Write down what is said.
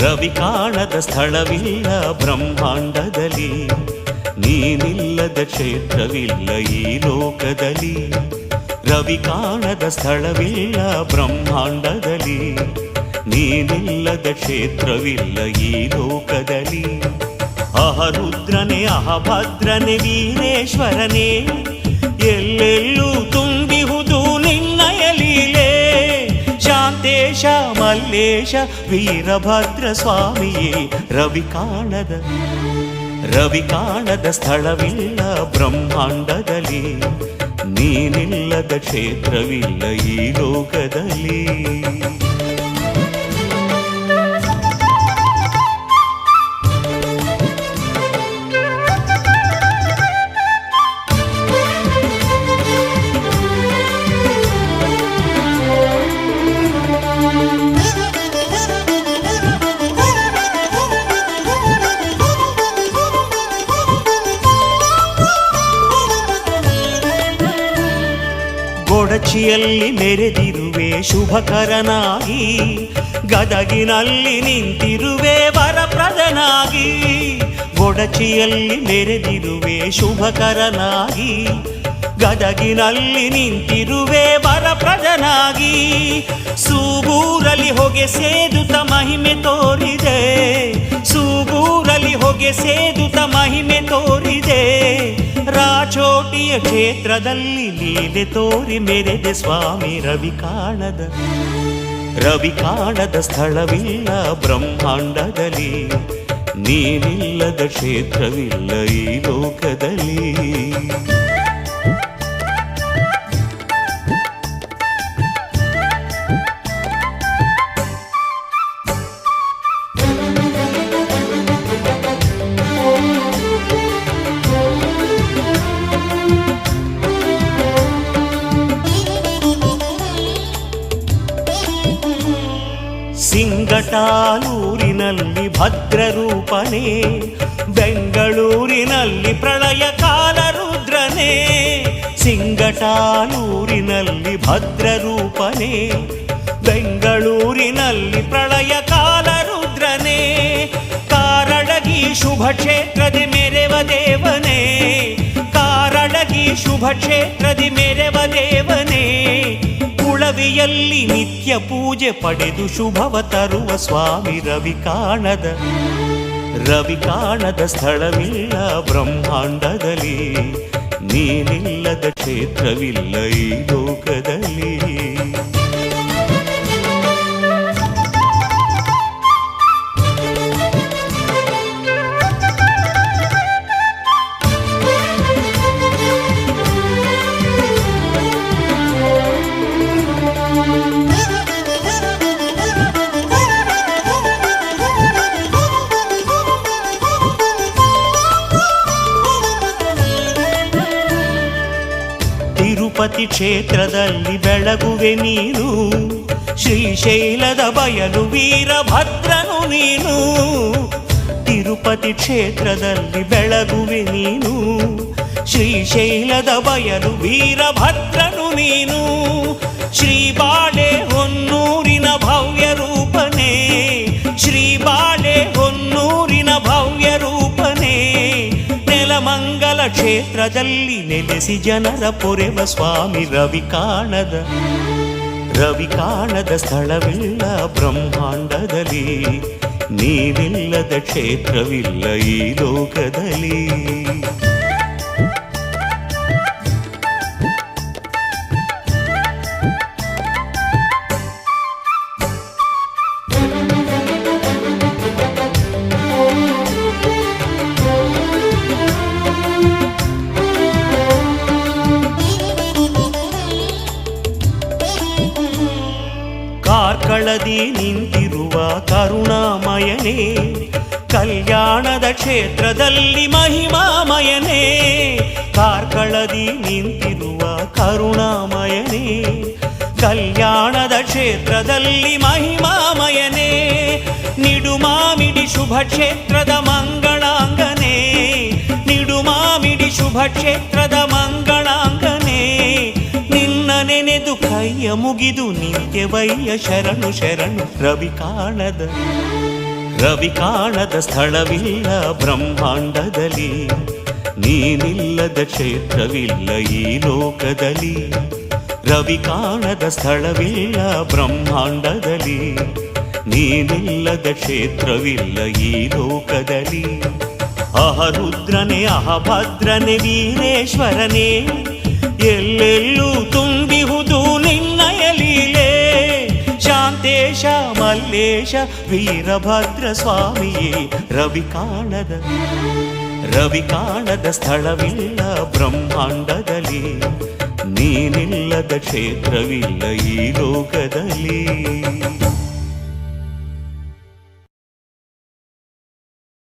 ರವಿ ಕಾಣದ ಸ್ಥಳವಿಲ್ಲ ಬ್ರಹ್ಮಾಂಡದಲ್ಲಿ, ನೀನಿಲ್ಲದ ಕ್ಷೇತ್ರವಿಲ್ಲ ಈ ಲೋಕದಲ್ಲಿ. ರವಿ ಕಾಣದ ಸ್ಥಳವಿಲ್ಲ ಬ್ರಹ್ಮಾಂಡದಲ್ಲಿ, ನೀನಿಲ್ಲದ ಕ್ಷೇತ್ರವಿಲ್ಲ ಈ ಲೋಕದಲ್ಲಿ. ಅಹರುದ್ರನೇ ಅಹಭದ್ರನೇ ವೀರೇಶ್ವರನೇ, ಎಲ್ಲೆಲ್ಲೂ ತುಂಬಿಹುದು ನಿನ್ನಯ ಲೀಲೆ. ಶಾಂತೇಶ ಮಲ್ಲೇಶ ವೀರಭದ್ರ ಸ್ವಾಮಿಯೇ, ರವಿ ಕಾಣದ ಸ್ಥಳವಿಲ್ಲ ಬ್ರಹ್ಮಾಂಡದಲ್ಲಿ, ನೀನಿಲ್ಲದ ಕ್ಷೇತ್ರವಿಲ್ಲ ಈ ಲೋಕದಲ್ಲಿ. ಕೊಡಚಿಯಲ್ಲಿ ಮೆರೆದಿರುವೆ ಶುಭಕರನಾಗಿ, ಗದಗಿನಲ್ಲಿ ನಿಂತಿರುವೆ ವರಪ್ರದನಾಗಿ. ಕೊಡಚಿಯಲ್ಲಿ ಮೆರೆದಿರುವೆ ಶುಭಕರನಾಗಿ, ಗದಗಿನಲ್ಲಿ ನಿಂತಿರುವೆ ವರಪ್ರದನಾಗಿ. ಸೂಗೂರಲ್ಲಿ ಹೊಗೆ ಸೇದುತ್ತ ಮಹಿಮೆ ತೋರಿದೆ, ಸೂಗೂರಲ್ಲಿ ಹೊಗೆ ಸೇದುತ್ತ ಮಹಿಮೆ ತೋರಿದೆ. ರಾಚೋಟಿಯ ಕ್ಷೇತ್ರದಲ್ಲಿ ಲೀಲೆ ತೋರಿ ಮೆರೆದೆ ಸ್ವಾಮಿ. ರವಿ ಕಾಣದ ಸ್ಥಳವಿಲ್ಲ ಬ್ರಹ್ಮಾಂಡದಲ್ಲಿ, ನೀನಿಲ್ಲದ ಕ್ಷೇತ್ರವಿಲ್ಲ ಈ ಲೋಕದಲ್ಲಿ. ಸಿಂಗಟಾಲೂರಿನಲ್ಲಿ ಭದ್ರರೂಪನೇ, ಬೆಂಗಳೂರಿನಲ್ಲಿ ಪ್ರಳಯ ಕಾಲ ರುದ್ರನೇ. ಸಿಂಗಟಾಲೂರಿನಲ್ಲಿ ಭದ್ರರೂಪನೇ, ಬೆಂಗಳೂರಿನಲ್ಲಿ ಪ್ರಳಯ ಕಾಲ ರುದ್ರನೇ. ಕಾರಡಗಿ ಶುಭ ಕ್ಷೇತ್ರದಿ ಮೆರೆವ ದೇವನೇ, ಕಾರಡಗಿ ಶುಭ ಕ್ಷೇತ್ರದಿ ಮೆರೆವ ದೇವನೇ. ಕುಳವಿಯಲ್ಲಿ ನಿತ್ಯ ಪೂಜೆ ಪಡೆದು ಶುಭವ ತರುವ ಸ್ವಾಮಿ. ರವಿ ಕಾಣದ ಸ್ಥಳವಿಲ್ಲ ಬ್ರಹ್ಮಾಂಡದಲ್ಲಿ, ನೀನಿಲ್ಲದ ಕ್ಷೇತ್ರವಿಲ್ಲ ಈ ಲೋಕದಲ್ಲಿ. ತಿರುಪತಿ ಕ್ಷೇತ್ರದಲ್ಲಿ ಬೆಳಗುವೆ ನೀನು, ಶ್ರೀಶೈಲದ ಬಯಲು ವೀರಭದ್ರನು ನೀನು. ತಿರುಪತಿ ಕ್ಷೇತ್ರದಲ್ಲಿ ಬೆಳಗುವೆ ನೀನು, ಶ್ರೀಶೈಲದ ಬಯಲು ವೀರಭದ್ರನು ನೀನು. ಶ್ರೀಬಾಳೆ ಹೊನ್ನೂರಿನ ಭವ್ಯ ರೂಪನೇ, ಶ್ರೀಬಾಳೆ ಹೊನ್ನೂರಿನ ಭವ್ಯ ರೂಪನೇ. ನೆಲಮಂಗಲ ಕ್ಷೇತ್ರದಲ್ಲಿ ನೆಲೆಸಿ ಜನರ ಪೊರೆವ ಸ್ವಾಮಿ. ರವಿ ಕಾಣದ ಸ್ಥಳವಿಲ್ಲ ಬ್ರಹ್ಮಾಂಡದಲ್ಲಿ, ನೀನಿಲ್ಲದ ಕ್ಷೇತ್ರವಿಲ್ಲ ಈ ಲೋಕದಲ್ಲಿ. ಕಾರ್ಕಳದಿ ನಿಂತಿರುವ ಕರುಣಾಮಯನೇ, ಕಲ್ಯಾಣದ ಕ್ಷೇತ್ರದಲ್ಲಿ ಮಹಿಮಾಮಯನೇ. ಕಾಲ್ಕಳದಿ ನಿಂತಿರುವ ಕರುಣಾಮಯನೇ, ಕಲ್ಯಾಣದ ಕ್ಷೇತ್ರದಲ್ಲಿ ಮಹಿಮಾಮಯನೇ, ನಿಡುಮಾಮಿಡಿ ಶುಭ ಕ್ಷೇತ್ರದ ಮಂಗಳಾಂಗನೇ, ನಿಡುಮಾಮಿಡಿ ಶುಭ ಕ್ಷೇತ್ರದ ಮಂಗಳಾಂಗನೇ, ನಿನ್ನ ನೆನೆದು ಕೈಯ ಮುಗಿದು ನಿತ್ಯವಯ್ಯ ಶರಣು ಶರಣು. ರವಿ ಕಾಣದ ಸ್ಥಳವಿಲ್ಲ ಬ್ರಹ್ಮಾಂಡದಲ್ಲಿ, ನೀನಿಲ್ಲದ ಕ್ಷೇತ್ರವಿಲ್ಲ ಈ ಲೋಕದಲ್ಲಿ. ರವಿ ಕಾಣದ ಸ್ಥಳವಿಲ್ಲ ಬ್ರಹ್ಮಾಂಡದಲ್ಲಿ, ನೀನಿಲ್ಲದ ಕ್ಷೇತ್ರವಿಲ್ಲ ಈ ಲೋಕದಲ್ಲಿ. ಅಹರುದ್ರನೇ ಅಹಭದ್ರನೇ ವೀರೇಶ್ವರನೇ, ಎಲ್ಲೆಲ್ಲೂ ತುಂಬಿಹುದು ನಿನ್ನಯ ಲೀಲೆ. ಶಾಂತೇಶ ಮಲ್ಲೇಶ ವೀರಭದ್ರ ಸ್ವಾಮಿಯೇ, ರವಿ ಕಾಣದ ಸ್ಥಳವಿಲ್ಲ ಬ್ರಹ್ಮಾಂಡದಲ್ಲಿ, ನೀನಿಲ್ಲದ ಕ್ಷೇತ್ರವಿಲ್ಲ ಈ ಲೋಕದಲ್ಲಿ.